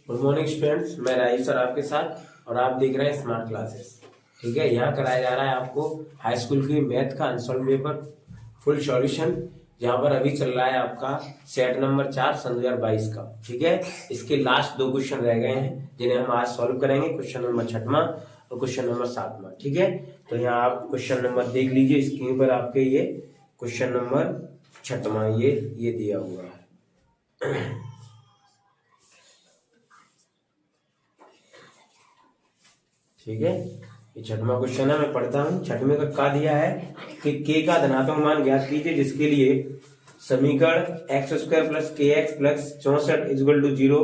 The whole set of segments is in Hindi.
गुड मॉर्निंग स्टूडेंट्स, मैं राजीव सर आपके साथ और आप देख रहे हैं स्मार्ट क्लासेस। ठीक है, यहाँ कराया जा रहा है आपको हाई स्कूल की मैथ का अनसॉल्व पेपर फुल सॉल्यूशन। यहाँ पर अभी चल रहा है आपका सेट नंबर 4 सन 2022 का। ठीक है, इसके लास्ट 2 क्वेश्चन रह गए हैं जिन्हें हम आज सॉल्व करेंगे, क्वेश्चन नंबर 6वां और क्वेश्चन नंबर 7वां। ठीक है, तो यहाँ आप क्वेश्चन नंबर देख लीजिए स्क्रीन पर आपके, ये क्वेश्चन नंबर 6वां ये दिया हुआ है। ठीक है, ये 6वां क्वेश्चन है, मैं पढ़ता हूँ। 6वें का क्या दिया है कि के का धनात्मक मान ज्ञात कीजिए जिसके लिए समीकरण x² प्लस के एक्स प्लस 64 इक्वल टू 0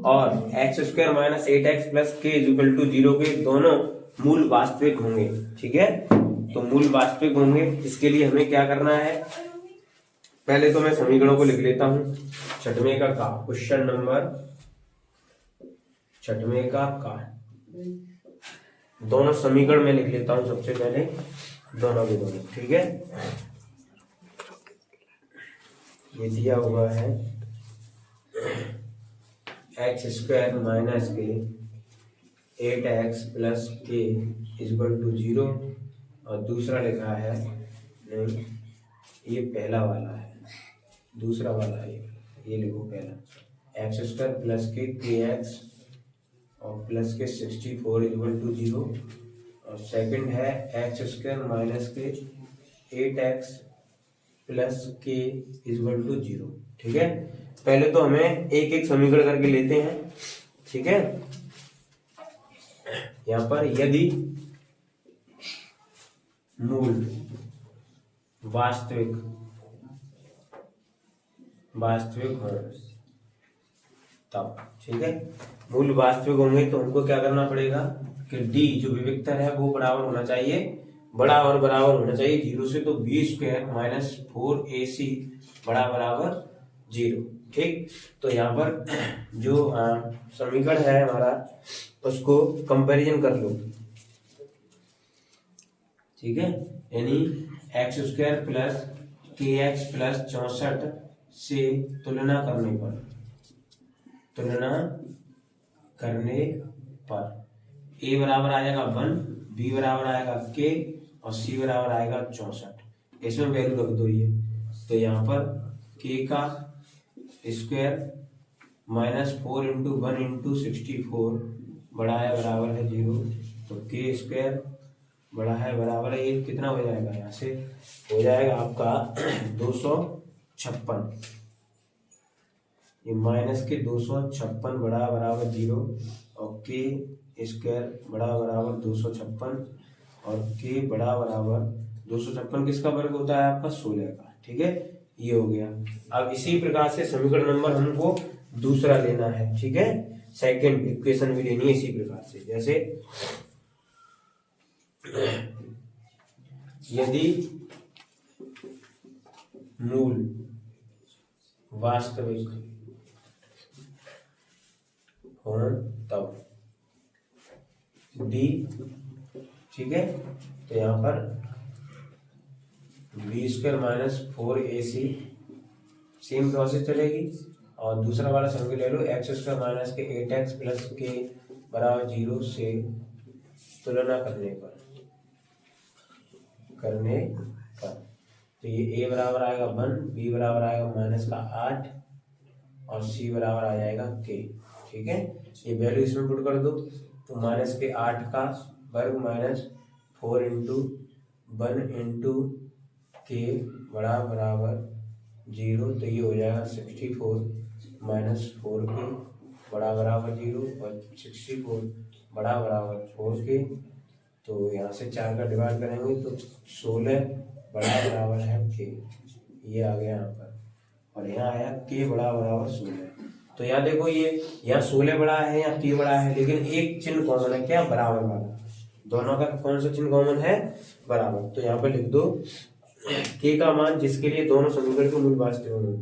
और x² माइनस 8x प्लस के इक्वल टू 0 के दोनों मूल वास्तविक होंगे। ठीक है, तो मूल वास्तविक होंगे, इसके लिए हमें क्या करना है, पहले तो मैं समीकरणों को लिख लेता हूँ। 6वें का क्वेश्चन नंबर 6वें का दोनों समीकरण में लिख लेता हूं सबसे पहले, दोनों के दोनों। ठीक है, ये दिया हुआ है x² माइनस के 8x प्लस के इक्वल टू 0 और दूसरा लिखा है, नहीं ये पहला वाला है, दूसरा वाला है ये लिखो पहला, x² प्लस के एक्स और प्लस के 64 इक्वल टू 0 और सेकंड है x² माइनस के 8x प्लस के इक्वल टू 0। ठीक है, पहले तो हमें एक एक समीकरण करके लेते हैं। ठीक है, यहाँ पर यदि मूल वास्तविक हो तब, ठीक है, मूल वास्तविक होंगे तो हमको क्या करना पड़ेगा कि डी जो विविक्तर है वो बराबर होना चाहिए, बड़ा और बराबर होना चाहिए 0 से, तो b² माइनस 4ac बड़ा बराबर 0। ठीक, तो यहाँ पर जो समीकरण है हमारा उसको कंपैरिजन कर लो। ठीक है, यानी x² प्लस के एक्स प्लस 64 से तुलना करने पर a बराबर आएगा 1, b बराबर आएगा k और c बराबर आएगा 64। इसमें वैल्यू रख दो ये, तो यहाँ पर k का स्क्वायर माइनस 4 इंटू 1 इंटू 64 बड़ा है बराबर है 0, तो k स्क्वायर बड़ा है बराबर है, ये कितना हो जाएगा, यहाँ से हो जाएगा आपका 256, ये माइनस के 256 बड़ा बराबर 0 और के स्क्वायर बड़ा बराबर 256 और के बड़ा बराबर 256 किसका वर्ग होता है आपका 16 का। ठीक है, ये हो गया। अब इसी प्रकार से समीकरण नंबर हमको दूसरा लेना है। ठीक है, सेकंड इक्वेशन भी लेनी है इसी प्रकार से, जैसे यदि मूल वास्तविक हो तब डी, ठीक है, तो यहाँ पर b² minus 4ac same process चलेगी और दूसरा वाला समीकरण ले लो, x² माइनस के 8x प्लस के बराबर 0 से तुलना करने पर तो ये a बराबर आएगा 1, b बराबर आएगा माइनस का 8 और c बराबर आ जाएगा k। ठीक है, ये वैल्यू इसमें पुट कर दो, तो माइनस के 8 का वर्ग माइनस 4 इंटू 1 इंटू के बड़ा बराबर 0, तो ये हो जाएगा 64 माइनस 4 के बड़ा बराबर 0 और 64 बड़ा बराबर 4 के, तो यहाँ से 4 का डिवाइड करेंगे तो 16 बड़ा बराबर है के, ये आ गया यहाँ पर, और यहाँ आया के बड़ा बराबर 16। तो यहाँ देखो ये यहाँ 16 बड़ा है या के बड़ा है, लेकिन एक चिन्ह कॉमन है, क्या, बराबर वाला। दोनों का कौन सा चिन्ह कॉमन है, बराबर। तो यहाँ पर लिख दो के का मान जिसके लिए दोनों समीकरण के मूल वास्तविक होंगे,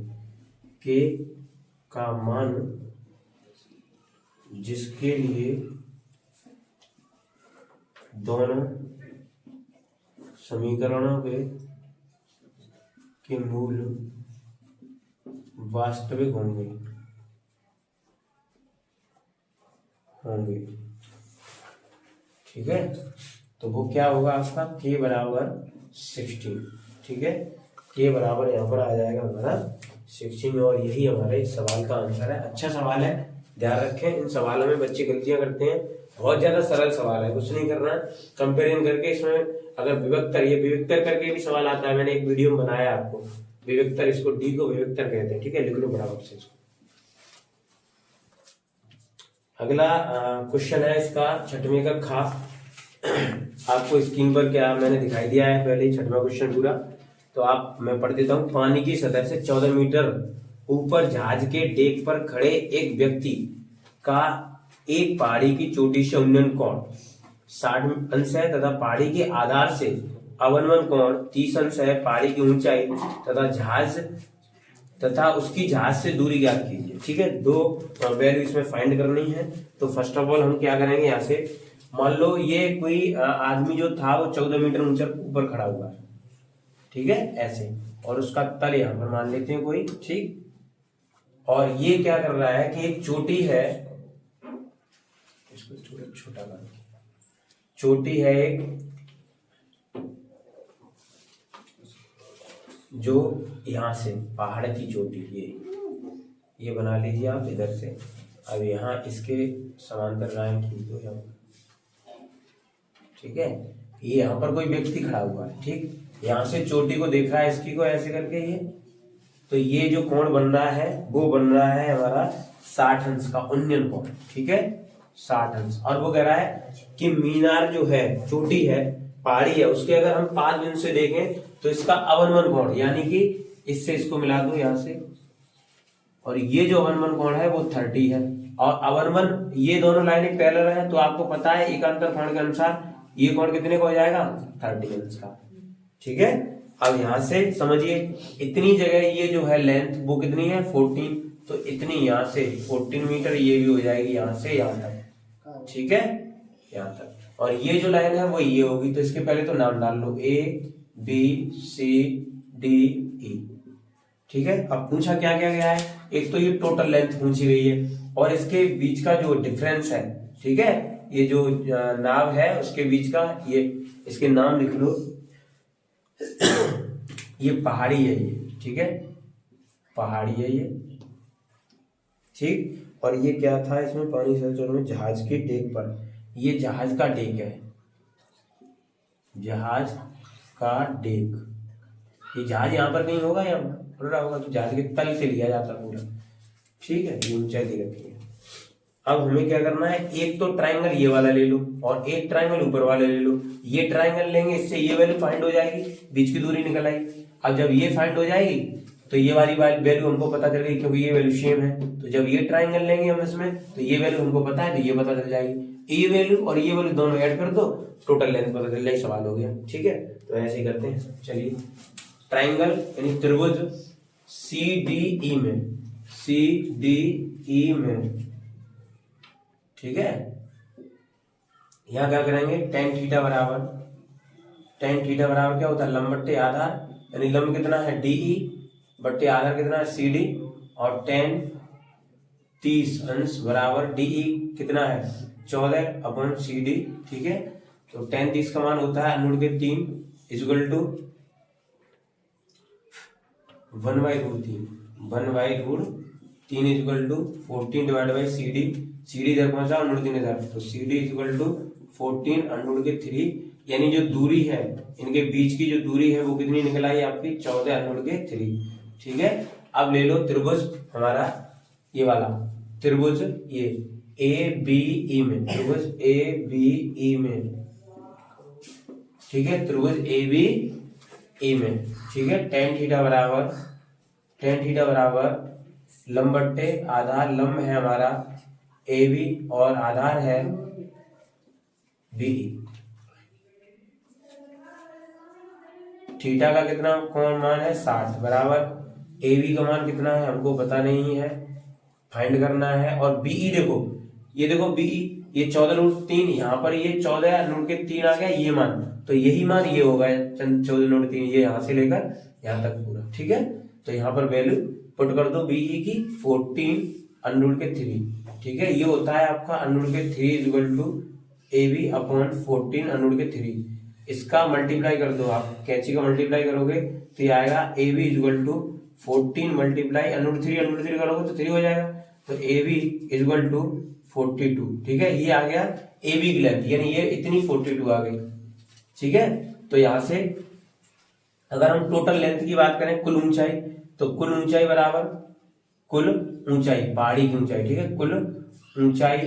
के का मान जिसके लिए दोनों समीकरणों के मूल वास्तविक होंगे, होंगे। ठीक है, तो वो क्या होगा आपका k बराबर 16। ठीक है, k बराबर यहाँ पर आ जाएगा हमारा 16 और यही हमारे इस सवाल का आंसर है। अच्छा सवाल है, ध्यान रखें इन सवालों में बच्चे गलतियां करते हैं। बहुत ज्यादा सरल सवाल है, कुछ नहीं करना। कंपेरिजन करके इसमें अगर विविक्तर, ये विविक्तर करके भी सवाल आता है, मैंने एक वीडियो में बनाया आपको विविक्तर, इसको डी को विविक्तर कहते हैं। ठीक है, लिख लो बराबर से इसको। अगला क्वेश्चन है इसका 6वें का खा। आपको स्क्रीन पर क्या मैंने दिखाई दिया है पहले ही 6वां क्वेश्चन पूरा, तो आप मैं पढ़ देता हूँ। पानी की सतह से 14 मीटर ऊपर जहाज के डेक पर खड़े एक व्यक्ति का एक पहाड़ी की चोटी से उन्नयन कोण 60 अंश है तथा पहाड़ी के आधार से अवनमन कोण 30 अंश है। पहाड़ी की ऊंचाई तथा उसकी जहाज से दूरी ज्ञात कीजिए। ठीक है, दो वैल्यू इसमें फाइंड करनी है। तो फर्स्ट ऑफ ऑल हम क्या करेंगे, यहाँ से मान लो ये कोई आदमी जो था वो 14 मीटर ऊपर खड़ा हुआ है। ठीक है, ऐसे, और उसका तल यहाँ पर मान लेते हैं कोई। ठीक, और ये क्या कर रहा है कि एक चोटी है, इसको थोड़ा छोटा कर, चोटी है एक जो यहाँ से पहाड़ की चोटी, ये बना लीजिए आप इधर से। अब यहाँ इसके समांतर लाइन खींच दो यहाँ। ठीक है, ये यहाँ पर कोई व्यक्ति खड़ा हुआ है। ठीक, यहाँ से चोटी को देख रहा है, इसकी को ऐसे करके ये, तो ये जो कोण बन रहा है वो बन रहा है हमारा 60 अंश का उन्नयन कोण। ठीक है, 60 अंश। और वो कह रहा है कि मीनार जो है, चोटी है, पहाड़ी है, उसके अगर हम 5 बिंदु से देखें तो इसका अवनमन कोण, यानी कि इससे इसको मिला दो यहाँ से, और ये जो अवनमन कोण है वो 30 है। और अवनमन, ये दोनों लाइनें पैरेलल है, तो आपको पता है एकांतर कोण के अनुसार ये कोण कितने का हो जाएगा, 30 अंश का। ठीक है, अब यहाँ से समझिए इतनी जगह ये जो है लेंथ वो कितनी है 14, तो इतनी यहाँ से 14 मीटर ये भी हो जाएगी यहाँ से यहाँ तक। ठीक है, यहाँ तक। और ये जो लाइन है वो ये होगी, तो इसके पहले तो नाम डाल लो ABCDE। ठीक है, अब पूछा क्या क्या गया है, एक तो ये टोटल लेंथ पूछी गई है और इसके बीच का जो डिफरेंस है। ठीक है, ये जो नाव है उसके बीच का, ये इसके नाम लिख लो ये पहाड़ी है ये। ठीक है, पहाड़ी है ये। ठीक, और ये क्या था इसमें पानी सतह में जहाज के डेक पर, ये जहाज का डेक है, जहाज का डेक। ये जहाज यहाँ पर कहीं होगा, यहाँ पर रहा होगा, तो जहाज के तल से लिया जाता पूरा। ठीक है, ये ऊंचाई दे रखी है। अब हमें क्या करना है, एक तो ट्राइंगल ये वाला ले लो और एक ट्राइंगल ऊपर वाला ले लो। ये ट्राइंगल लेंगे, इससे ये वैल्यू फाइंड हो जाएगी, बीच की दूरी निकल आएगी। अब जब ये फाइंड हो जाएगी तो ये वाली वैल्यू हमको पता चल गई, क्योंकि ये वैल्यू सेम है। तो जब ये ट्राइंगल लेंगे हम इसमें, तो ये वैल्यू हमको पता है, तो ये पता चल जाएगी। ये वैल्यू और ये वैल्यू दोनों ऐड कर दो, टोटल लेंथ पता चल जाएगी, सवाल हो गया। ठीक है, तो ऐसे ही करते हैं। चलिए, ट्राइंगल यानी त्रिभुज CDE में, ठीक है, यहाँ क्या करेंगे, tan थीटा बराबर क्या होता है, लंब बट्टे आधार, यानी लंब कितना है DE बट्टे आधार कितना है CD, और tan 30 अंश बराबर DE कितना है 14/CD। ठीक है, तो tan 30 का मान होता है √3 equal to 1/√3 equal to 14/CD। CD इधर पहुंचा √3 इधर, तो CD इक्वल टू 14/3, यानी जो दूरी है इनके बीच की जो दूरी है वो कितनी निकल आई आपकी 14/3। ठीक है, अब ले लो त्रिभुज हमारा ये वाला त्रिभुज, ये ABE में, त्रिभुज ABE में। ठीक है, त्रिभुज ABE में। ठीक है, tan थीटा बराबर लंब बट्टे आधार, लंब है हमारा AB और आधार है BE। थीटा का कितना कोण मान है 60 बराबर, AB का मान कितना है हमको पता नहीं है, फाइंड करना है। और BE देखो, ये देखो BE, ये 14√3, यहाँ पर ये 14√3 आ गया ये मान, तो यही मान ये होगा 14√3, ये यहाँ से लेकर यहाँ तक पूरा। ठीक है, तो यहाँ पर वैल्यू पुट कर दो BE की 14/3। ठीक है, ये होता है आपका अनुड़ के 3 इक्वल टू AB अपॉन 14 अनुड़ के 3। इसका मल्टीप्लाई कर दो, आप कैंची का मल्टीप्लाई करोगे तो ये आएगा AB इक्वल टू 14 मल्टीप्लाई अनुड़ 3 करोगे तो 3 हो जाएगा, तो AB इक्वल टू 42। ठीक है, ये आ गया AB की लेंथ, यानी ये इतनी 42 आ गई। ठीक है, तो यहां से अगर हम टोटल लेंथ की बात करें, कुल ऊंचाई, तो कुल ऊंचाई बराबर कुल ऊंचाई, पहाड़ी की ऊंचाई, ठीक है, कुल ऊंचाई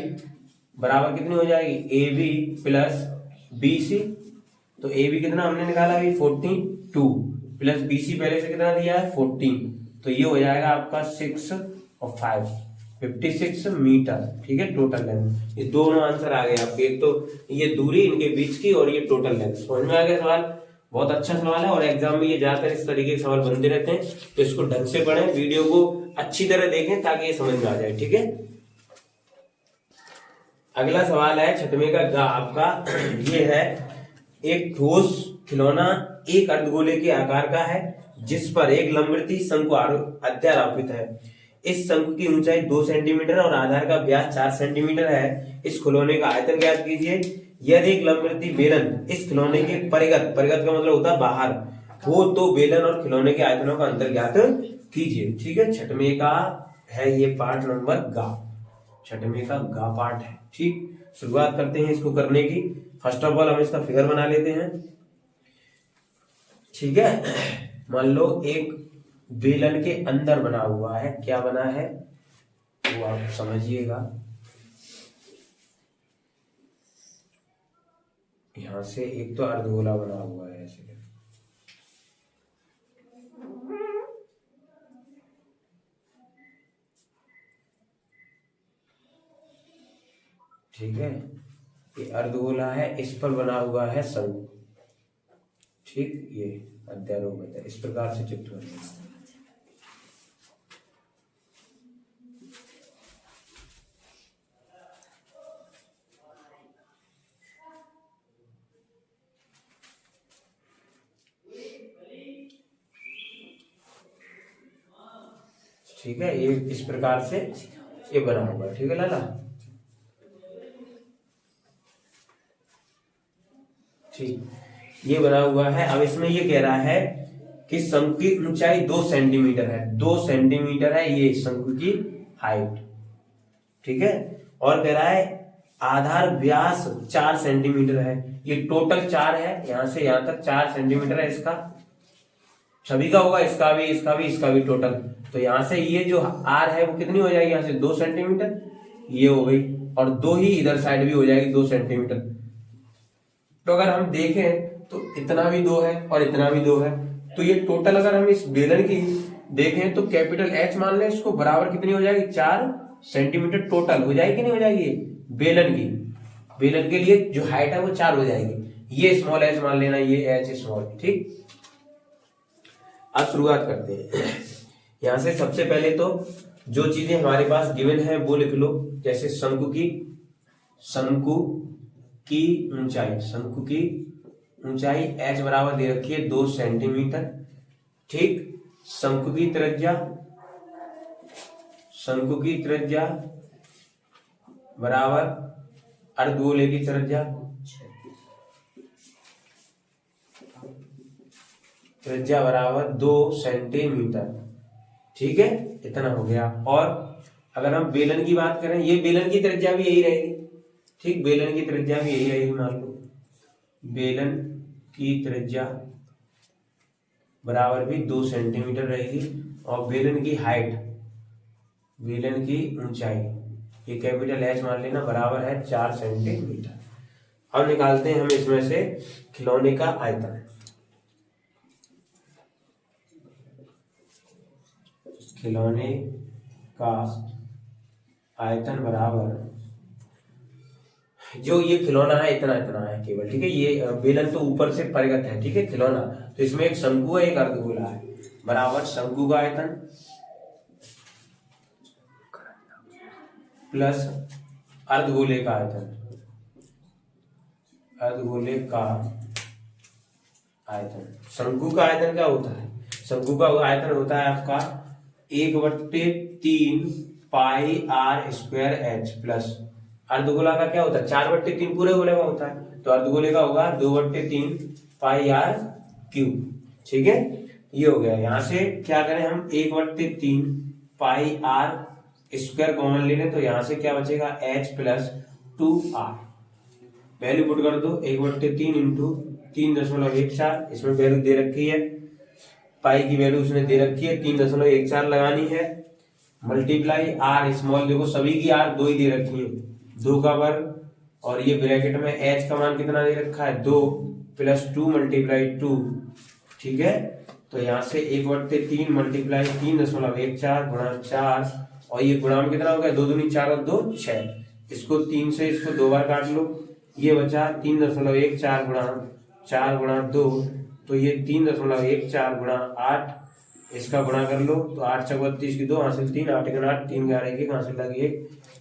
बराबर कितनी हो जाएगी, AB प्लस BC। तो AB कितना हमने निकाला अभी 42 प्लस BC पहले से कितना दिया है 14, तो ये हो जाएगा आपका 6 और 5 56 मीटर। ठीक है, टोटल लेंथ। ये दोनों आंसर आ गए आपके, एक तो ये दूरी इनके बीच की और ये टोटल लेंथ। समझ में आ गया सवाल? बहुत अच्छा सवाल है और एग्जाम में ये ज्यादातर इस तरीके के सवाल बनते रहते हैं, तो इसको ढंग से पढ़ें, वीडियो को अच्छी तरह देखें ताकि ये समझ में आ जाए। ठीक है, अगला सवाल है छठवें का गा आपका। ये है एक ठोस खिलौना एक अर्धगोले के आकार का है जिस पर एक लंबवृत्तीय शंकु अध्यारोपित है। इस शंकु की ऊंचाई 2 सेंटीमीटर और आधार का व्यास 4 सेंटीमीटर है। इस खिलौने का आयतन ज्ञात कीजिए। यदि एक लंबवृत्तीय बेलन इस खिलौने के परिगत का मतलब होता है बाहर हो तो बेलन और खिलौने के आयतनों का अंतर ज्ञात कीजिए। ठीक है, छठवें का है ये पार्ट नंबर गा, छठवें का गा पार्ट है। ठीक, शुरुआत करते हैं इसको करने की। फर्स्ट ऑफ ऑल हम इसका फिगर बना लेते हैं। ठीक है, मान लो एक बेलन के अंदर बना हुआ है, क्या बना है वो आप समझिएगा। यहां से एक तो अर्धगोला बना हुआ है ऐसे, ठीक है, ये अर्धगोला है, इस पर बना हुआ है शंकु। ठीक, ये अध्यारोपित है, इस प्रकार से चित्र बनेगा। ठीक है, ये इस प्रकार से ये बना हुआ है। ठीक है लाला, ठीक, ये बना हुआ है। अब इसमें ये कह रहा है कि शंकु की ऊंचाई 2 सेंटीमीटर है, 2 सेंटीमीटर है ये शंकु की हाइट। ठीक है, और कह रहा है आधार व्यास 4 सेंटीमीटर है। ये टोटल 4 है, यहां से यहां तक 4 सेंटीमीटर है इसका, सभी का होगा, इसका भी, इसका भी, इसका भी टोटल। तो यहां से ये जो आर है वो कितनी हो जाएगी, यहां से 2 सेंटीमीटर ये हो गई, और 2 ही इधर साइड भी हो जाएगी 2 सेंटीमीटर। तो अगर हम देखें तो इतना भी 2 है और इतना भी 2 है, तो ये टोटल अगर हम इस बेलन की देखें तो कैपिटल H मान लें इसको, बराबर कितनी हो जाएगी 4 सेंटीमीटर टोटल हो जाएगी, नहीं हो जाएगी बेलन की, बेलन के लिए जो हाइट है वो 4 हो जाएगी। ये स्मॉल h मान लेना, ये h स्मॉल। ठीक, अब शुरुआत करते हैं। यहां से सबसे पहले तो जो चीजें हमारे पास गिवन है वो लिख लो, जैसे शंकु की ऊंचाई, शंकु की ऊंचाई h बराबर दे रखी है 2 सेंटीमीटर। ठीक, शंकु की त्रिज्या बराबर अर्धगोले की त्रिज्या बराबर 2 सेंटीमीटर। ठीक है, इतना हो गया। और अगर हम बेलन की बात करें, ये बेलन की त्रिज्या भी यही रहेगी। ठीक, बेलन की त्रिज्या भी यही रहेगी, मान लो बेलन की त्रिज्या बराबर भी 2 सेंटीमीटर रहेगी, और बेलन की हाइट, बेलन की ऊंचाई, ये कैपिटल H मान लेना, बराबर है 4 सेंटीमीटर। अब निकालते हैं हम इसमें से खिलौने का आयतन। खिलौने का आयतन बराबर, जो ये खिलौना है इतना है केवल। ठीक है, ये बेलन तो ऊपर से परिगत है। ठीक है, खिलौना, तो इसमें एक शंकु है एक अर्धगोला है, बराबर शंकु का आयतन प्लस अर्धगोले का आयतन, अर्धगोले का आयतन। शंकु का आयतन क्या होता है, शंकु का आयतन होता है आपका 1/3 पाई आर स्क्वायर एच प्लस अर्धगोला का क्या होता है 4/3 पूरे गोले का होता है, तो अर्धगोले का होगा 2/3 पाई आर क्यूब। ठीक है, ये हो गया। यहाँ से क्या करें हम 1/3 पाई आर स्क्वायर कॉमन ले लें, तो यहाँ से क्या बचेगा H plus 2r। Value put कर दो 1/3 इंटू 3.14, इसमें वैल्यू दे रखी है, पाई की वैल्यू उसने दे रखी है 3.14 लगानी है, मल्टीप्लाई आर स्मॉल, देखो सभी की आर 2 ही दे रखी है, 2 का वर्ग, और ये ब्रैकेट में एच का मान कितना दे रखा है 2 प्लस 2 मल्टीप्लाई 2। ठीक है, तो यहाँ से 1/3 मल्टीप्लाई 3.14 गुणा 4, और ये गुणा में कितना हो गया 2 दूनी 4 और 2 6, इसको 3 से इसको 2 बार काट लो, ये बचा 3.14 गुणा 4 गुणा 2, तो ये 3.14 गुणा 8, इसका गुणा कर लो, तो 8 × 32 की 2 हासिल 3, 8 × 8 3 11 1 हासिल लगी 1,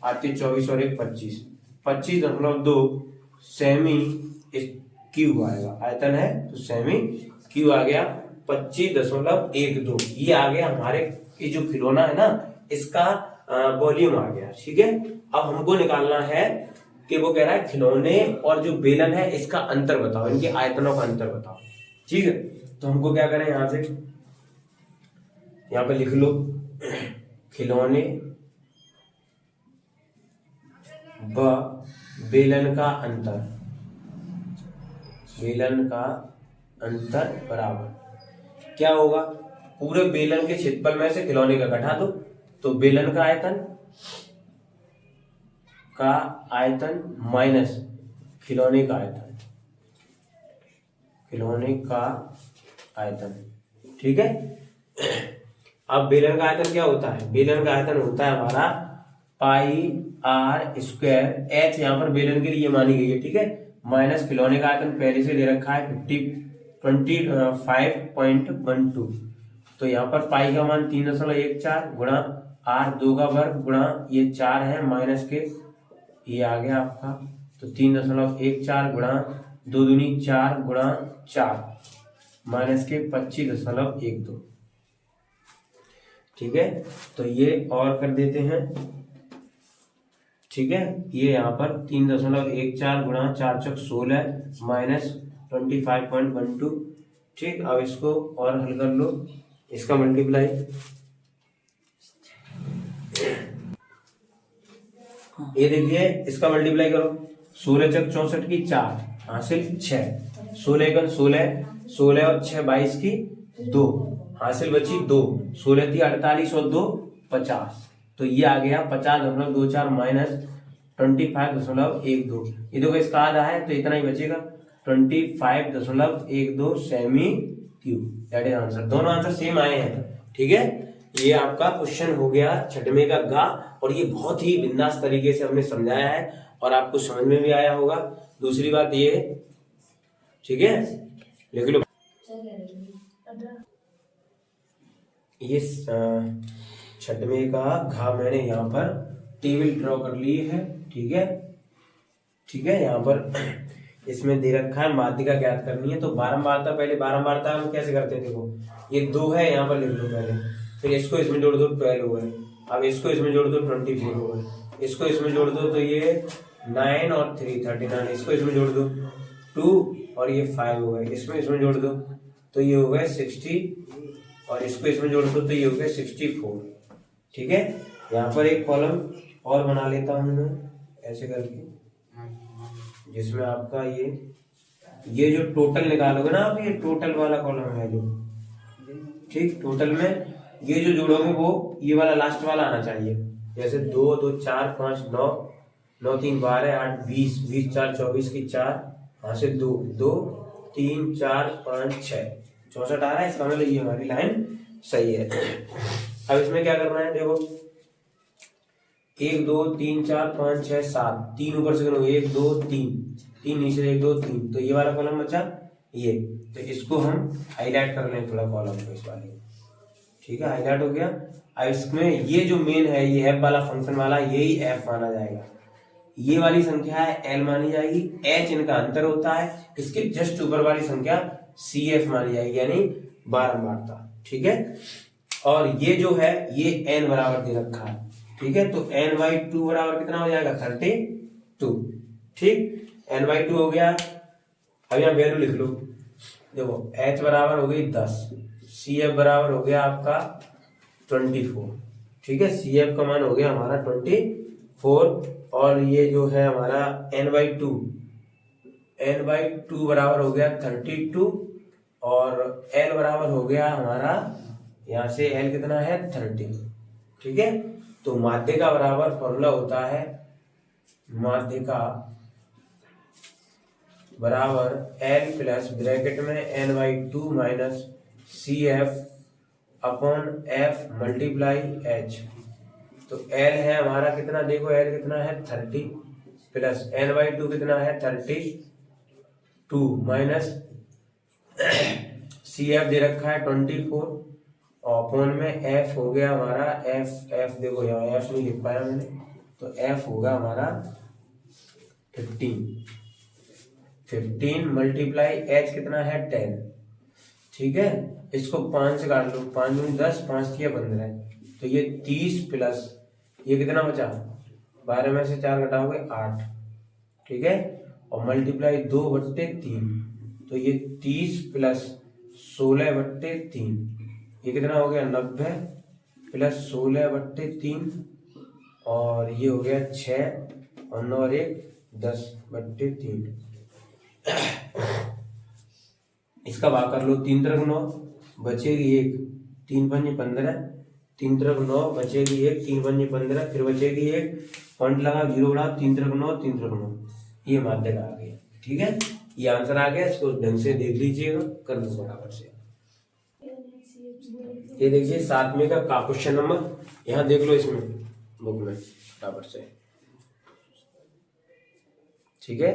8 × 24 और 1 25, 25.2 सेमी क्यूब आएगा, आयतन है तो सेमी क्यूब आ गया 25.12। ये आ गया हमारे ये जो खिलौना है ना इसका वॉल्यूम आ गया। ठीक है, अब हमको निकालना है कि वो कह रहा है खिलौने और जो बेलन है इसका अंतर बताओ, इनके आयतनों का अंतर बताओ। ठीक है, तो हमको क्या करें, यहां से यहाँ पे लिख लो खिलौने व बेलन का अंतर, बेलन का अंतर बराबर क्या होगा, पूरे बेलन के क्षेत्रफल में से खिलौने का घटा दो, तो बेलन का आयतन माइनस खिलौने का आयतन, खिलौने का आयतन। ठीक है, अब बेलन का आयतन क्या होता है, बेलन का आयतन होता है हमारा पाई आर स्क्वायर, एच यहाँ पर बेलन के लिए मानी गई है। ठीक है, माइनस खिलौने का आयतन पहले से दे रखा है 25.12, तो यहाँ पर पाई का मान 3.14 गुणा आर 2 का वर्ग गुणा ये 4 है माइनस के, ये आ गया आपका, तो 3.14 गुणा 2 दूनी 4 गुणा 4 माइनस के 25.12। ठीक है, तो ये और कर देते हैं। ठीक है, ये यहाँ पर 3.14 गुणा 4 × 16 माइनस 25.12। ठीक, अब इसको और हल कर लो, इसका मल्टीप्लाई, ये देखिए इसका मल्टीप्लाई करो, 16 × 64 की 4 हासिल 6, 16 × 16, 16 और 6 22 की 2 हासिल बची 2, 16 थी 48 और 2 50, तो ये आ गया 50.24 माइनस 25.12। ये देखो इसका आधा है तो इतना ही बचेगा 25.12 semi cube, that is answer. दोनों आंसर सेम आए हैं। ठीक है, ये आपका क्वेश्चन हो गया छठवें का गा, और ये बहुत ही बिंदास तरीके से हमने समझाया है और आपको समझ में भी आया होगा। दूसरी बात ये, ठीक है, लिख लो, ये छठवें का घा मैंने यहाँ पर टेबल ड्रॉ कर ली है। ठीक है, ठीक है, यहाँ पर इसमें दे रखा है माध्यिका ज्ञात करनी है, तो बारंबारता, पहले बारंबारता हम कैसे करते हैं, देखो ये 2 है, यहाँ पर लिख लो पहले, फिर इसको इसमें जोड़ दो 12 हो गए, अब इसको इसमें जोड़ दो 24 हो गए, इसको इसमें जोड़ दो तो ये 9 और 3 39, इसको इसमें जोड़ दो 2 और ये 5 हो गए, इसमें जोड़ दो तो ये हो गए 60, और इसको इसमें जोड़ दो तो ये हो गए 64। ठीक है, यहाँ पर एक कॉलम और बना लेता हूँ मैं ऐसे करके, जिसमें आपका ये जो टोटल निकालोगे ना आप, ये टोटल वाला कॉलम है जो, ठीक, टोटल में ये जो जोड़ोगे वो ये वाला लास्ट वाला आना चाहिए, जैसे 2 2 4 5 9 9 3 12 8 20 20 4 24 की 4 यहाँ से 2 2 3 4 5 6 64 आ रहा है, इसका मतलब ये हमारी लाइन सही है। अब इसमें क्या करना है, देखो 1 2 3 4 5 6 7, 3 ऊपर से करो 1 2 3 3 नीचे 1 2 3, तो ये वाला कॉलम बचा ये, तो इसको हम हाईलाइट कर लें थोड़ा कॉलम को इस वाले। ठीक है, हाईलाइट हो गया। अब इसमें ये जो मेन है, ये एफ वाला फंक्शन वाला, यही एफ माना जाएगा, ये वाली संख्या है एल मानी जाएगी, एच इनका अंतर होता है, इसके जस्ट ऊपर वाली संख्या सी एफ मानी जाएगी, यानी बारंबारता। ठीक है, और ये जो है ये एन बराबर दे रखा है, ठीक है, तो n/2 बराबर कितना हो जाएगा 32। ठीक, n/2 हो गया। अब यहाँ वैल्यू लिख लो, देखो h बराबर हो गई 10, CF बराबर हो गया आपका 24। ठीक है, CF का मान हो गया हमारा 24 और ये जो है हमारा n/2 बराबर हो गया 32 और L बराबर हो गया हमारा, यहाँ से L कितना है 30। ठीक है, तो माध्यिका बराबर फॉर्मूला होता है माध्यिका बराबर L प्लस ब्रैकेट में n/2 minus CF upon F multiply H। तो L है हमारा कितना, देखो L कितना है 30 प्लस n/2 कितना है 32 माइनस CF दे रखा है 24 और अपॉन में F हो गया हमारा F देखो यहाँ F नहीं लिख पाया मैंने, तो F होगा हमारा 15 मल्टीप्लाई H कितना है 10। ठीक है, इसको 5 से काट लो, 5 दूनी 10, 5 तिया 15, तो ये 30 प्लस ये कितना बचा 12 में से 4 घटाओगे 8। ठीक है, और मल्टीप्लाई 2/3, तो ये 30 प्लस 16/3, ये कितना हो गया 90 प्लस 16/3 और ये हो गया 6 और 9 और 1 10/3। इसका भाग कर लो, 3 त्रिक 9 बचेगी 1, 3 पंजे 15, 3 त्रिक 9 बचेगी 1, 3 पंजे 15, फिर बचेगी 1, पॉइंट लगा 0 बढ़ा 3 त्रिक 9, 3 त्रिक 9, ये माध्यिका आ गया। ठीक है, ये आंसर आ गया, इसको ढंग से देख लीजिएगा, कर दो बराबर से। ये देखिए 7वें का क्वेश्चन नंबर, यहाँ देख लो इसमें बुक में बराबर से। ठीक है,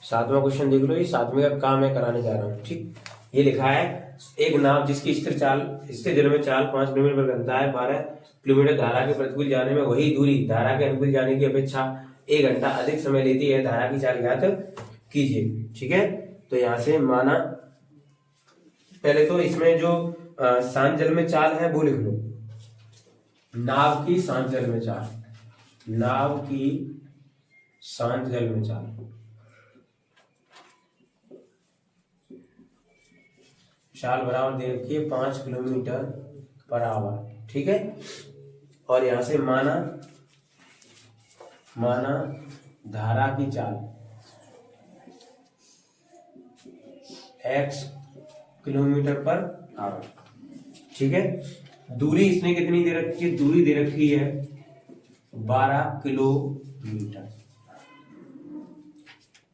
7वां क्वेश्चन देख लो, ये 7वें का काम मैं कराने जा रहा हूँ। ठीक, ये लिखा है एक नाव जिसकी स्थिर जल में चाल 5 किलोमीटर पर घंटा है, 12 किलोमीटर धारा के प्रतिकूल जाने में वही दूरी धारा के अनुकूल जाने की अपेक्षा 1 घंटा अधिक समय लेती है, धारा की चाल ज्ञात कीजिए। ठीक है, तो यहाँ से माना, पहले तो इसमें जो शांत जल में चाल है वो लिख लो, नाव की शांत जल में चाल, नाव की शांत जल में चाल, चाल बराबर दे रखी है 5 किलोमीटर पर आवर। ठीक है, और यहां से माना धारा की चाल x किलोमीटर पर आवर। ठीक है, दूरी इसने कितनी दे रखी है, दूरी दे रखी है 12 किलोमीटर।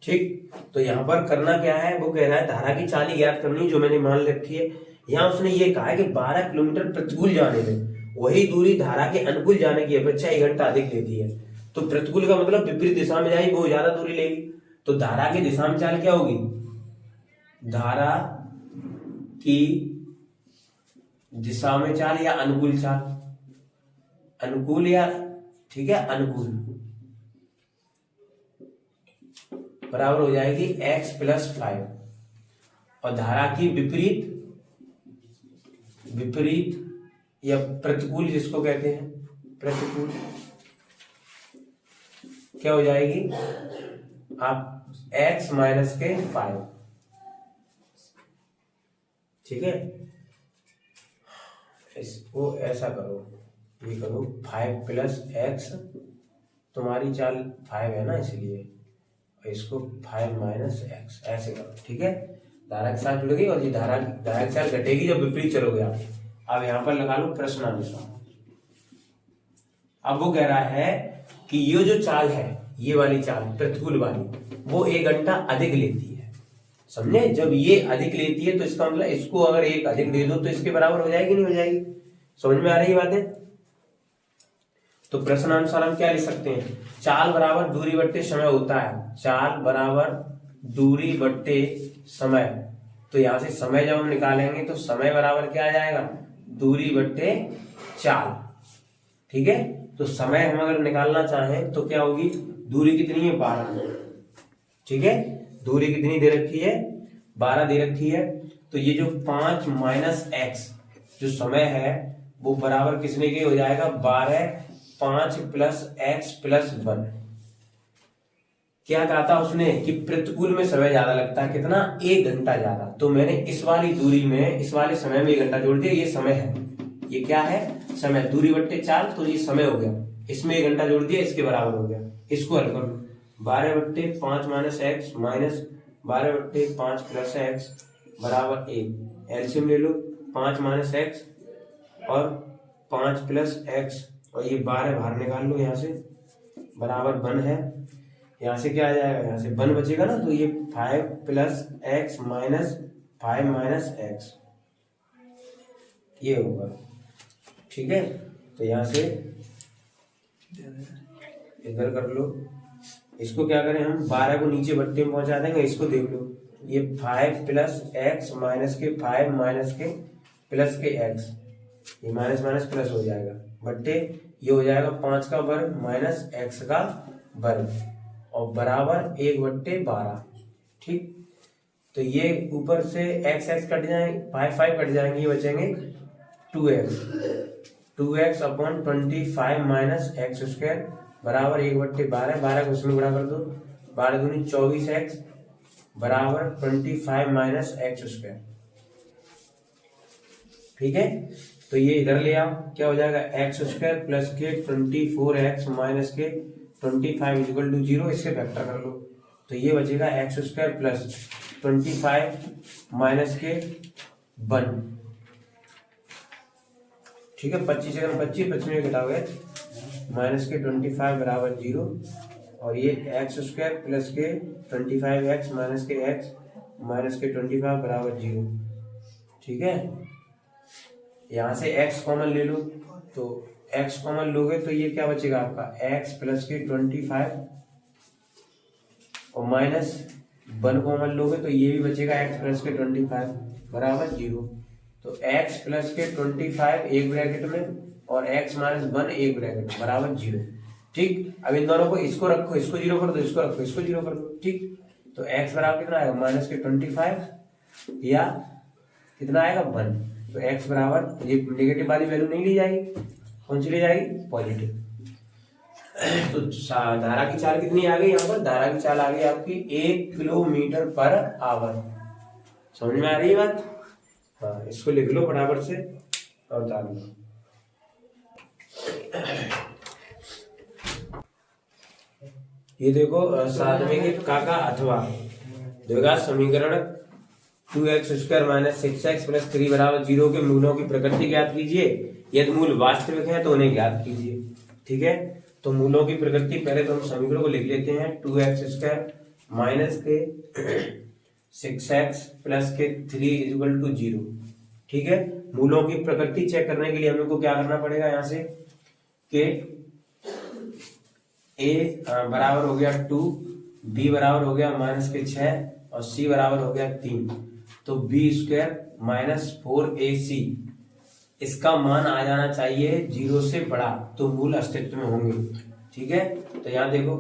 ठीक, तो यहाँ पर करना क्या है, वो कह रहा है धारा की चाल ज्ञात करनी, जो मैंने मान रखी है। यहाँ उसने ये कहा है कि 12 किलोमीटर प्रतिकूल जाने में वही दूरी धारा के अनुकूल जाने की अपेक्षा 1 घंटा अधिक लेती है। तो प्रतिकूल का मतलब विपरीत दिशा में जाएगी, वो ज्यादा दूरी लेगी। तो धारा की दिशा में चाल क्या होगी, धारा की दिशा में चाल या अनुकूल चाल, अनुकूल या, ठीक है, अनुकूल बराबर हो जाएगी x + 5 और धारा की विपरीत या प्रतिकूल जिसको कहते हैं, प्रतिकूल क्या हो जाएगी आप x - 5। ठीक है, इसको ऐसा करो, ये करो 5 + x, तुम्हारी चाल 5 है ना इसलिए, इसको 5 - x ऐसे करो। ठीक है, धारा के साथ जुड़ेगी और ये धारा की चाल घटेगी जब विपरीत चलोगे आप। अब यहाँ पर लगा लो प्रश्नानुसार। अब वो कह रहा है कि ये जो चाल है, ये वाली चाल प्रतिकूल वाली, वो 1 घंटा अधिक लेती है। समझे, जब ये अधिक लेती है तो इसका मतलब इसको अगर 1 अधिक दे दो तो इसके बराबर हो जाएगी, नहीं हो जाएगी? समझ में आ रही बात है? तो प्रश्नानुसार हम क्या लिख सकते हैं, चाल बराबर दूरी बट्टे समय होता है, चाल बराबर दूरी बट्टे समय। तो यहां से समय जब हम निकालेंगे तो समय बराबर क्या आ जाएगा, दूरी बट्टे चाल। ठीक है, तो समय हम अगर निकालना चाहें तो क्या होगी, दूरी कितनी है 12। ठीक है, दूरी कितनी दे रखी है 12 दे रखी है। तो ये जो 5 - x जो समय है वो बराबर किसने के हो जाएगा 12 5 प्लस एक्स प्लस 1। क्या कहा था उसने कि प्रतिकूल में समय ज्यादा लगता है, कितना, 1 घंटा ज्यादा। तो मैंने इस वाली दूरी में, इस वाले समय में 1 घंटा जोड़ दिया, ये समय है, ये क्या है, समय, दूरी बट्टे 4, तो ये समय हो गया, इसमें 1 घंटा जोड़ दिया, इसके बराबर हो गया। इसको हल कर लो, 12/5 minus x minus 12/5 plus x बराबर 1। एलसीएम ले लो, 5 माइनस एक्स और 5 प्लस एक्स, और ये 12 बाहर निकाल लो यहाँ से, बराबर 1 है। यहाँ से क्या आ जाएगा, यहाँ से 1 बचेगा ना, तो ये 5 plus x minus 5 minus x ये होगा। ठीक है, तो यहाँ से इधर कर लो, इसको क्या करें हम, 12 को नीचे बट्टे में पहुंचा देंगे, इसको देख लो, ये 5 प्लस एक्स माइनस के 5 माइनस के प्लस के एक्स, ये माइनस माइनस प्लस हो जाएगा, बट्टे ये हो जाएगा 5 का वर्ग माइनस एक्स का वर्ग और बराबर 1/12। ठीक, तो ये ऊपर से एक्स एक्स कट जाएंगे, 5 कट जाएंगे, ये बचेंगे 2x upon 25 minus x square बराबर 1/12। 12 को इसमें गुणा कर दो, 12 दूनी 24x बराबर 25 माइनस एक्स स्क्वायर। ठीक है, तो ये इधर ले आओ, क्या हो जाएगा, एक्स स्क्वायर प्लस के 24x माइनस के 25 इक्वल टू 0, इसके फैक्टर कर लो, तो ये बचेगा एक्स स्क्वायर प्लस 25 माइनस के 1। ठीक है, 25 से 25 में घटाओगे माइनस के 25 बराबर 0, और ये एक्स स्क्वायर प्लस के 25x माइनस के x माइनस के 25 बराबर 0। ठीक है, यहाँ से x कॉमन ले लो, तो x कॉमन लोगे तो ये क्या बचेगा आपका, x प्लस के 25 और माइनस 1 कॉमन लोगे तो ये भी बचेगा x प्लस के 25 बराबर 0। तो x प्लस के 25 एक ब्रैकेट में और x माइनस 1 एक ब्रैकेट में बराबर 0। ठीक, अब इन दोनों को, इसको रखो, इसको 0 कर दो, इसको रखो, इसको 0 कर दो। ठीक, तो x बराबर कितना आएगा, माइनस के 25 या कितना आएगा 1, तो x बराबर, ये नेगेटिव वाली वैल्यू नहीं ली जाएगी, कौन सी ली जाएगी, पॉजिटिव। तो धारा की चाल कितनी आ गई यहाँ पर, धारा की चाल आ गई आपकी 1 किलोमीटर पर आवर। समझ में आ रही है बात, हाँ, इसको लिख लो फटाफट से और डाल लो। ये देखो 7वें के काका अथवा द्विघात समीकरण 2x square minus 6x plus 3 बराबर 0 के मूलों की प्रकृति ज्ञात कीजिए। यदि मूल वास्तविक है तो उन्हें ज्ञात कीजिए। ठीक है, तो मूलों की प्रकृति, पहले तो हम समीकरण को लिख लेते हैं, 2x स्क्वायर माइनस के 6x प्लस के 3 इक्वल टू 0। ठीक है, मूलों की प्रकृति चेक करने के लिए हमें को क्या करना पड़ेगा, यहाँ से के a बराबर हो गया 2, b बराबर हो गया माइनस के 6 और c बराबर हो गया 3, तो b स्क्वायर माइनस 4ac इसका मान आ जाना चाहिए 0 से बड़ा, तो मूल अस्तित्व में होंगे। ठीक है, तो यहाँ देखो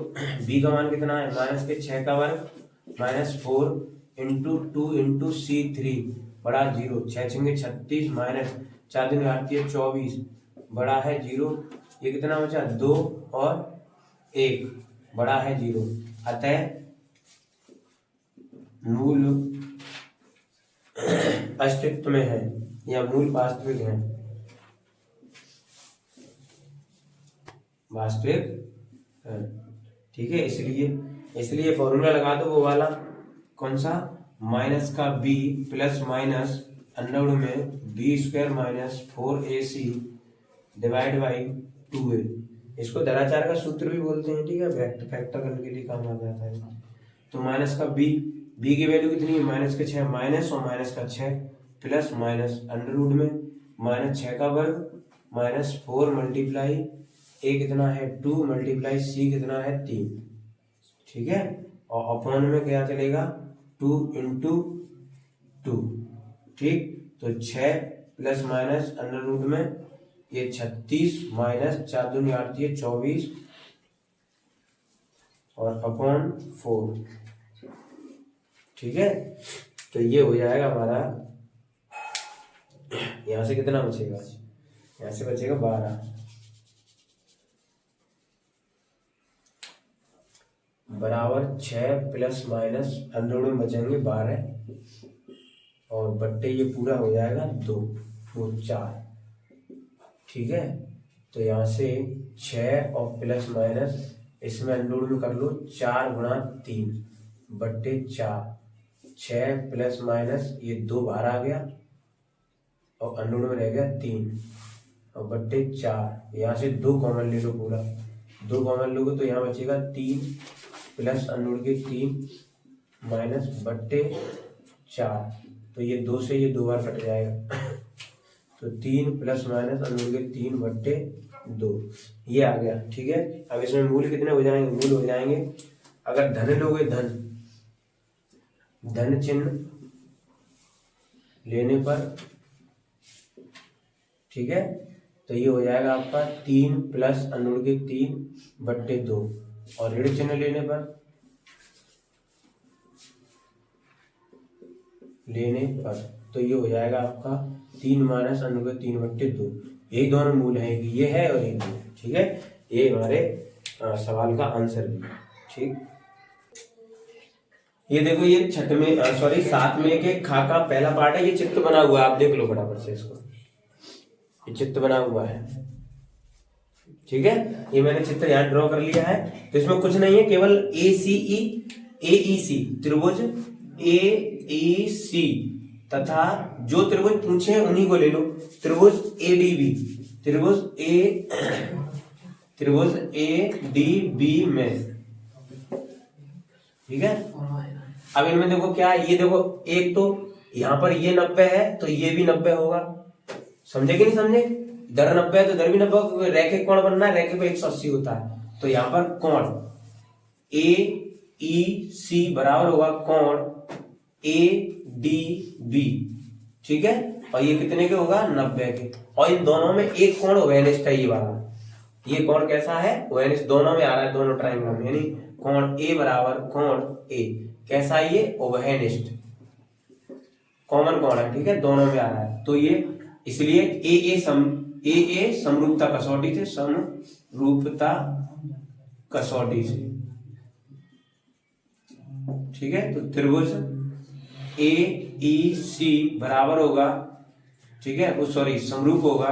b का मान कितना है, माइनस के 6 का वर्ग माइनस 4 इंटू 2 इंटू c3 बड़ा 0, 6 छंगे 36 माइनस 4 दिन आती है 24 बड़ा है 0, ये कितना बचा 2 और 1 बड़ा है 0। अतः मूल अस्तित्व में है या मूल वास्तविक है, वास्तविक है। ठीक है, इसलिए फॉर्मूला लगा दो वो वाला, कौन सा, माइनस का b प्लस माइनस अंडरवुड में b square minus 4ac divide by 2a। इसको दराचार का सूत्र भी बोलते हैं। ठीक है, फैक्टर करने के लिए काम आ जाता है। तो माइनस का b की वैल्यू कितनी है, माइनस के 6 माइनस और माइनस का 6 प्लस माइनस अंडरवुड में माइनस 6 का वर्ग माइनस 4 मल्टीप्लाई a कितना है 2 मल्टीप्लाई c कितना है 3। ठीक है, और अपॉन में क्या चलेगा 2 इंटू 2। ठीक, तो 6 प्लस माइनस अंडरवुड में ये 36 माइनस 4 दूनी आती है 24 और अपॉन 4। ठीक है, तो ये हो जाएगा हमारा, यहां से कितना बचेगा, यहां से बचेगा 12 बराबर 6 प्लस माइनस अंडर में बचेंगे 12 और बट्टे ये पूरा हो जाएगा 2 वो 4। ठीक है, तो यहाँ से 6 और प्लस माइनस इसमें अंडर में कर लो 4 गुणा 3 बट्टे 4। 6 प्लस माइनस ये 2 बाहर आ गया और अंडर में रह गया 3 और बट्टे 4। यहाँ से 2 कॉमन ले लो, पूरा 2 कॉमन लोगे तो यहाँ बचेगा 3 प्लस अंडर के 3 माइनस बट्टे 4। तो ये 2 से ये 2 बार कट जाएगा तो 3 प्लस माइनस अंडर के 3 बट्टे 2 ये आ गया। ठीक है, अब इसमें मूल कितने हो जाएंगे? मूल हो जाएंगे, अगर धन लोगे धन चिन्ह लेने पर, ठीक है, तो ये हो जाएगा आपका 3 प्लस अंडर के 3 बट्टे 2 और ऋण चिन्ह लेने पर तो ये हो जाएगा आपका 3 माइनस अंडर के 3 बट्टे 2। यही दोनों मूल हैं, ये है और ये है। ठीक है, ये हमारे सवाल का आंसर भी है। ठीक, ये देखो ये 7 में के खा का पहला पार्ट है, ये चित्र बना हुआ है, आप देख लो फटाफट से इसको, ये चित्र बना हुआ है। ठीक है, ये मैंने चित्र यहाँ ड्रॉ कर लिया है, तो इसमें कुछ नहीं है, केवल AEC त्रिभुज AEC तथा जो त्रिभुज पूछे हैं उन्हीं को ले लो। त्रिभुज ADB में, ठीक है। अब इनमें देखो क्या है, ये देखो एक तो यहाँ पर ये 90 है तो ये भी 90 होगा, समझे कि नहीं समझे? इधर 90 है तो इधर भी 90 होगा, रेखे कोण बनना है, रेखे पे 180 होता है, तो यहाँ पर कोण AEC बराबर होगा कोण ADB। ठीक है, और ये कितने के होगा? 90 के। और इन दोनों में एक कोण ओवेनिस्ट है, ये वाला, ये कोण कैसा है? ओवेनिस्ट, दोनों में आ रहा है, दोनों ट्रायंगल में, यानी कोण A बराबर कोण A कैसा है? ये ओवेनिस्ट कॉमन कोण है। ठीक है, दोनों में आ रहा है, तो ये इसलिए AA समरूपता कसौटी से, समरूपता कसौटी से। ठीक है, तो त्रिभुज AEC बराबर होगा, ठीक है, सॉरी समरूप होगा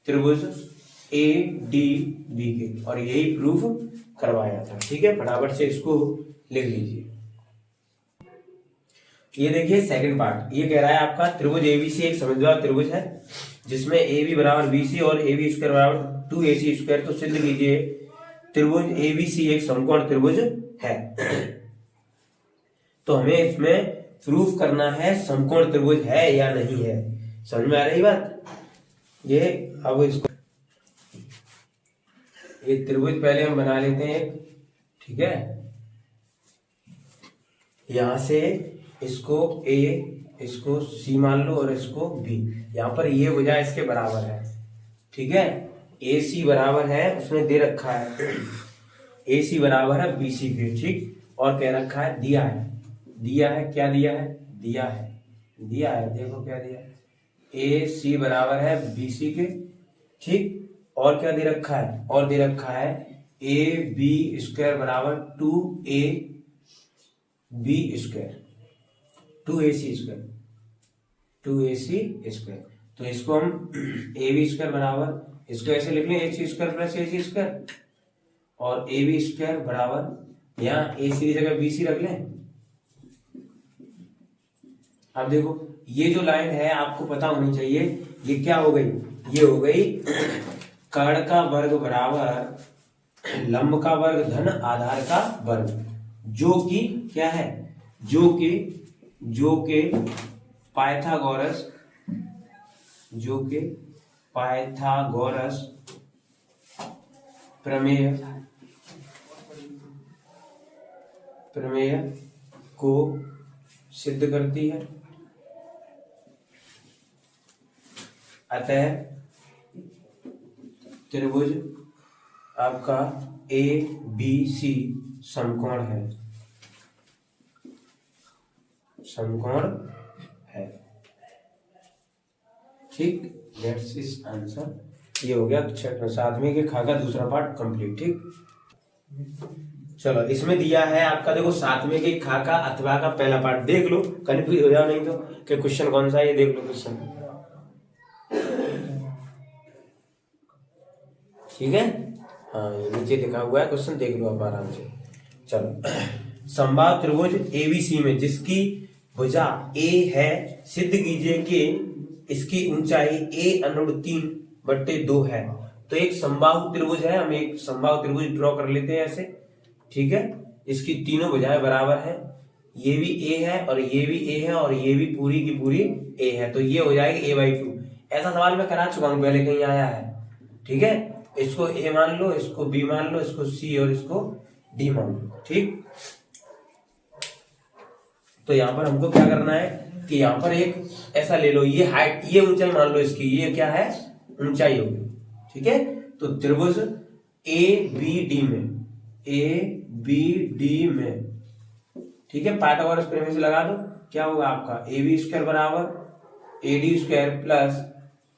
त्रिभुज ADB के, और यही प्रूफ करवाया था। ठीक है, फटाफट से इसको लिख लीजिए। ये देखिए सेकंड पार्ट, ये कह रहा है आपका त्रिभुज ABC एक समद्विबाहु त्रिभुज है जिसमें AB बराबर BC और AB स्क्वायर बराबर 2AC स्क्वायर। तो सिद्ध कीजिए त्रिभुज ABC एक समकोण त्रिभुज है। तो हमें इसमें प्रूफ करना है समकोण त्रिभुज है या नहीं है। समझ में आ रही बात? ये अब इसको ये त्रिभुज पहले हम बना लेते हैं, ठीक है, यहां से इसको A, इसको C मान लो और इसको B। यहाँ पर ये भुजा इसके बराबर है, ठीक है, AC बराबर है, उसने दे रखा है AC बराबर है BC के, ठीक, और कह रखा है दिया है क्या दिया है? दिया है, देखो क्या दिया है, AC बराबर है BC के, ठीक, और क्या दे रखा है? और दे रखा है AB स्क्वायर बराबर 2AB square, 2AC square, 2AC square. तो इसको हम AB स्क्वायर बराबर, इसको ऐसे लिख लें AC square plus AC square, और AB स्क्वायर बराबर यहाँ AC की जगह BC रख लें। अब देखो ये जो लाइन है आपको पता होनी चाहिए, ये क्या हो गई? ये हो गई कर्ण का वर्ग बराबर लंब का वर्ग धन आधार का वर्ग, जो कि क्या है? जो कि पाइथागोरस प्रमेय को सिद्ध करती है। अतः त्रिभुज आपका ABC समकोण है, ठीक, दैट्स इज आंसर। ये हो गया 7वें के खा का दूसरा पार्ट कंप्लीट। ठीक। चलो इसमें दिया है आपका, देखो 7वें के खा का अथवा का पहला पार्ट देख लो, कन्फ्यूज हो जाओ नहीं तो कि क्वेश्चन कौन सा है, ये देख लो क्वेश्चन, ठीक है। हाँ ये नीचे लिखा हुआ है क्वेश्चन, देख लो आप आराम से। चलो समबाहु त्रिभुज एबीसी में जिसकी भुजा ए है, सिद्ध कीजिए कि इसकी ऊंचाई a√3/2 है। तो एक समबाहु त्रिभुज है, हम एक समबाहु त्रिभुज ड्रॉ कर लेते हैं ऐसे, ठीक है। इसकी तीनों भुजाएं बराबर है, ये भी a है और ये भी a है और ये भी पूरी की पूरी a है, तो ये हो जाएगी a/2। ऐसा सवाल मैं करा चुका हूं पहले, कहीं आया है, ठीक है। इसको a मान लो, इसको b मान लो, इसको c और इसको d मान लो, ठीक। तो यहाँ पर हमको क्या करना है कि यहाँ पर एक ऐसा ले लो, ये हाइट, ये ऊंचाई मान लो इसकी, ये क्या है ऊंचाई होगी, ठीक है। तो त्रिभुज ABD में, ठीक है, पाइथागोरस प्रमेय से लगा दो, क्या होगा आपका AB² बराबर AD² प्लस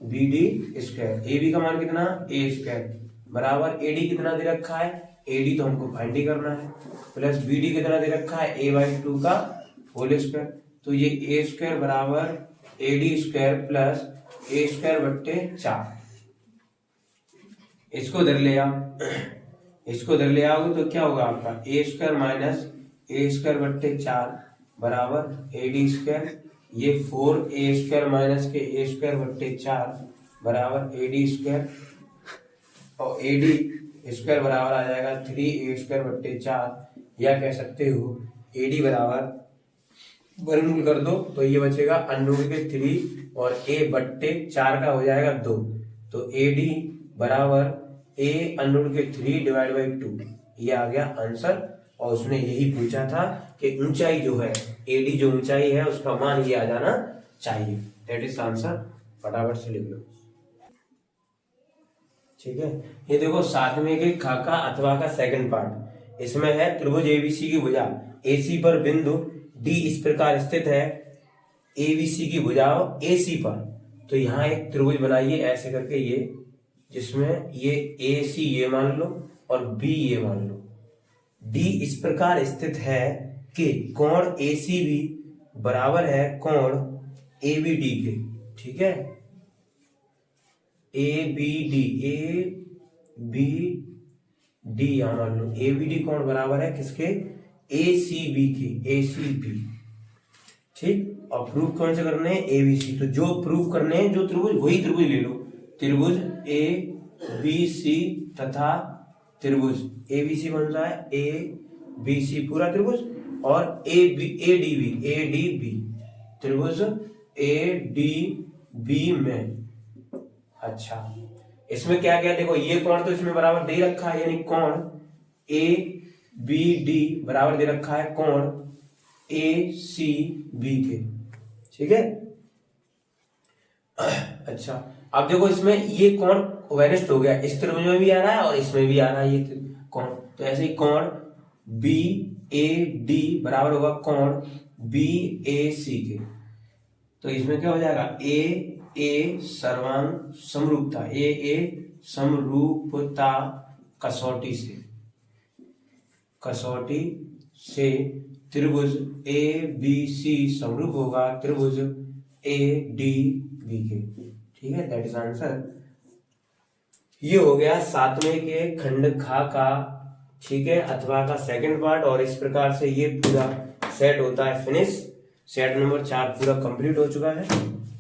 BD²। AB का मान कितना A² बराबर AD कितना दे रखा है, AD तो हमको फाइंड ही करना है, प्लस BD कितना दे रखा है A/2 का होल स्क्वायर। तो ये A² बराबर AD² प्लस A²/4। इसको इधर ले आओ, इसको इधर ले आओगे तो क्या होगा आपका A² माइनस A²/4 बराबर AD²। ये 4A² माइनस के A²/4 बराबर AD², और AD² बराबर आ जाएगा 3A²/4, या कह सकते हो AD बराबर वर्गमूल कर दो तो ये बचेगा √3 और A/4 का हो जाएगा 2। तो AD बराबर A√3/2, ये आ गया आंसर। और उसने यही पूछा था कि ऊंचाई जो है AD जो ऊंचाई है उसका मान ये आ जाना चाहिए, दैट इज आंसर। फटाफट से लिख लो, ठीक है। ये देखो 7वें के खा का अथवा का सेकंड पार्ट, इसमें है त्रिभुज ABC की भुजा AC पर बिंदु D इस प्रकार स्थित है, ABC की भुजाओं AC पर। तो यहाँ एक त्रिभुज बनाइए ऐसे करके, ये जिसमें ये AC ये मान लो और B ये मान लो। D इस प्रकार स्थित है कि कोण ACB बराबर है कोण ABD के, ठीक है। ABD यहाँ मान लो ABD कोण बराबर है किसके, ACB के, ACB, ठीक। और प्रूफ कौन से करने हैं, ABC। तो जो प्रूफ करने हैं जो त्रिभुज, वही त्रिभुज ले लो, त्रिभुज ABC तथा त्रिभुज ABC कौन सा है ABC पूरा त्रिभुज, और ADB त्रिभुज ADB में। अच्छा इसमें क्या क्या देखो, ये कोण तो इसमें बराबर दे रखा है, यानी कोण ABD बराबर दे रखा है कोण ACB के, ठीक है। अच्छा अब देखो इसमें ये कोण वेरिस्ट हो गया, इस त्रिभुज में भी आ रहा है और इसमें भी आ रहा है ये कोण। तो ऐसे ही कोण BAD बराबर होगा कोण BAC के। तो इसमें क्या हो जाएगा A सर्वांग समरूपता, A समरूपता कसौटी से त्रिभुज ABC समरूप होगा त्रिभुज ADB के, ठीक है, दैट इज आंसर। ये हो गया 7वें के खंड खा का, ठीक है, अथवा का सेकंड पार्ट। और इस प्रकार से ये पूरा सेट होता है फिनिश, सेट नंबर 4 पूरा कंप्लीट हो चुका है,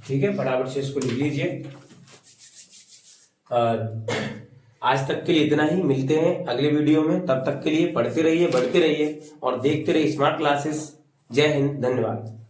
ठीक है। फटाफट से इसको लिख लीजिए। और आज तक के लिए इतना ही, मिलते हैं अगले वीडियो में, तब तक के लिए पढ़ते रहिए, बढ़ते रहिए और देखते रहिए स्मार्ट क्लासेस। जय हिंद, धन्यवाद।